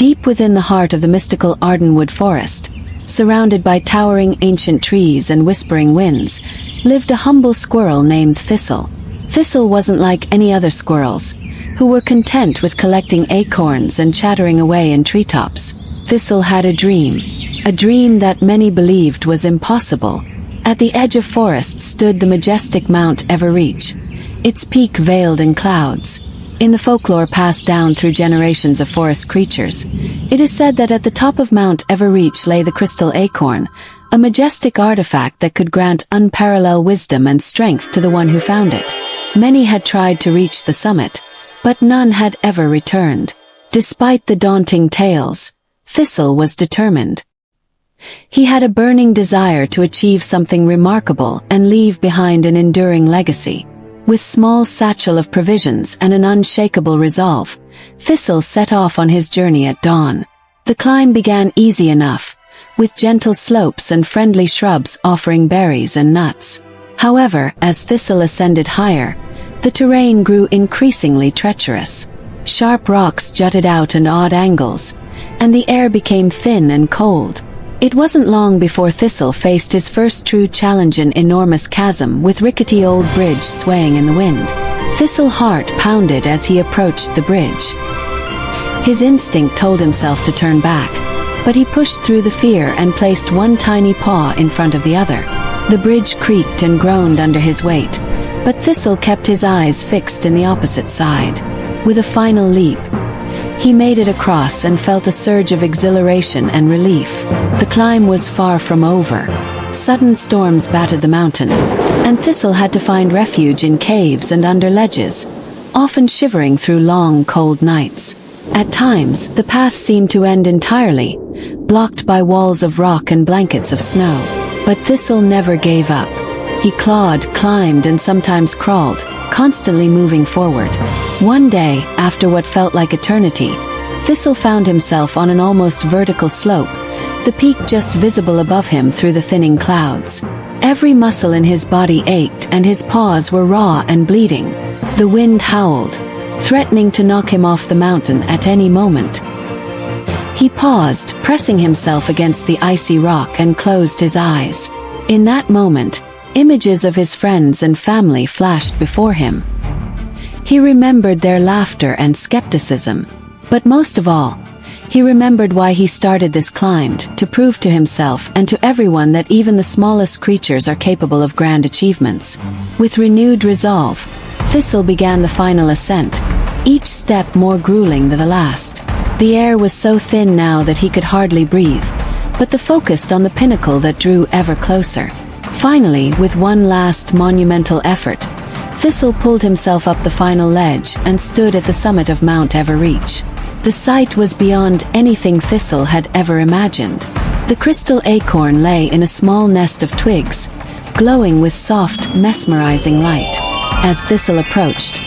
Deep within the heart of the mystical Ardenwood forest, surrounded by towering ancient trees and whispering winds, lived a humble squirrel named Thistle. Thistle wasn't like any other squirrels, who were content with collecting acorns and chattering away in treetops. Thistle had a dream that many believed was impossible. At the edge of forest stood the majestic Mount Everreach, its peak veiled in clouds. In the folklore passed down through generations of forest creatures, it is said that at the top of Mount Everreach lay the crystal acorn, a majestic artifact that could grant unparalleled wisdom and strength to the one who found it. Many had tried to reach the summit, but none had ever returned. Despite the daunting tales, Thistle was determined. He had a burning desire to achieve something remarkable and leave behind an enduring legacy. With small satchel of provisions and an unshakable resolve, Thistle set off on his journey at dawn. The climb began easy enough, with gentle slopes and friendly shrubs offering berries and nuts. However, as Thistle ascended higher, the terrain grew increasingly treacherous. Sharp rocks jutted out at odd angles, and the air became thin and cold. It wasn't long before Thistle faced his first true challenge, an enormous chasm with rickety old bridge swaying in the wind. Thistle's heart pounded as he approached the bridge. His instinct told himself to turn back, but he pushed through the fear and placed one tiny paw in front of the other. The bridge creaked and groaned under his weight, but Thistle kept his eyes fixed in the opposite side. With a final leap, he made it across and felt a surge of exhilaration and relief. The climb was far from over. Sudden storms battered the mountain, and Thistle had to find refuge in caves and under ledges, often shivering through long, cold nights. At times, the path seemed to end entirely, blocked by walls of rock and blankets of snow. But Thistle never gave up. He clawed, climbed, and sometimes crawled, constantly moving forward. One day, after what felt like eternity, Thistle found himself on an almost vertical slope, the peak just visible above him through the thinning clouds. Every muscle in his body ached and his paws were raw and bleeding. The wind howled, threatening to knock him off the mountain at any moment. He paused, pressing himself against the icy rock, and closed his eyes. In that moment, images of his friends and family flashed before him. He remembered their laughter and skepticism. But most of all, he remembered why he started this climb, to prove to himself and to everyone that even the smallest creatures are capable of grand achievements. With renewed resolve, Thistle began the final ascent, each step more grueling than the last. The air was so thin now that he could hardly breathe, but the focused on the pinnacle that drew ever closer. Finally, with one last monumental effort, Thistle pulled himself up the final ledge and stood at the summit of Mount Everreach. The sight was beyond anything Thistle had ever imagined. The crystal acorn lay in a small nest of twigs, glowing with soft, mesmerizing light. As Thistle approached,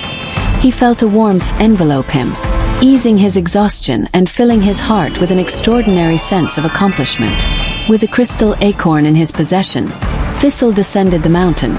he felt a warmth envelope him, easing his exhaustion and filling his heart with an extraordinary sense of accomplishment. With the crystal acorn in his possession, Thistle descended the mountain,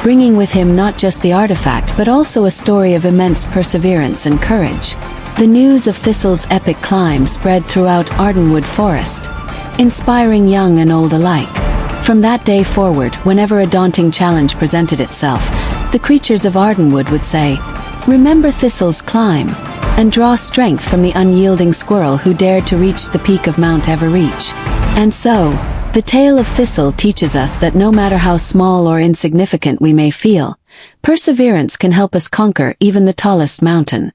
bringing with him not just the artifact but also a story of immense perseverance and courage. The news of Thistle's epic climb spread throughout Ardenwood Forest, inspiring young and old alike. From that day forward, whenever a daunting challenge presented itself, the creatures of Ardenwood would say, "Remember Thistle's climb," and draw strength from the unyielding squirrel who dared to reach the peak of Mount Everreach. And so, the tale of Thistle teaches us that no matter how small or insignificant we may feel, perseverance can help us conquer even the tallest mountain.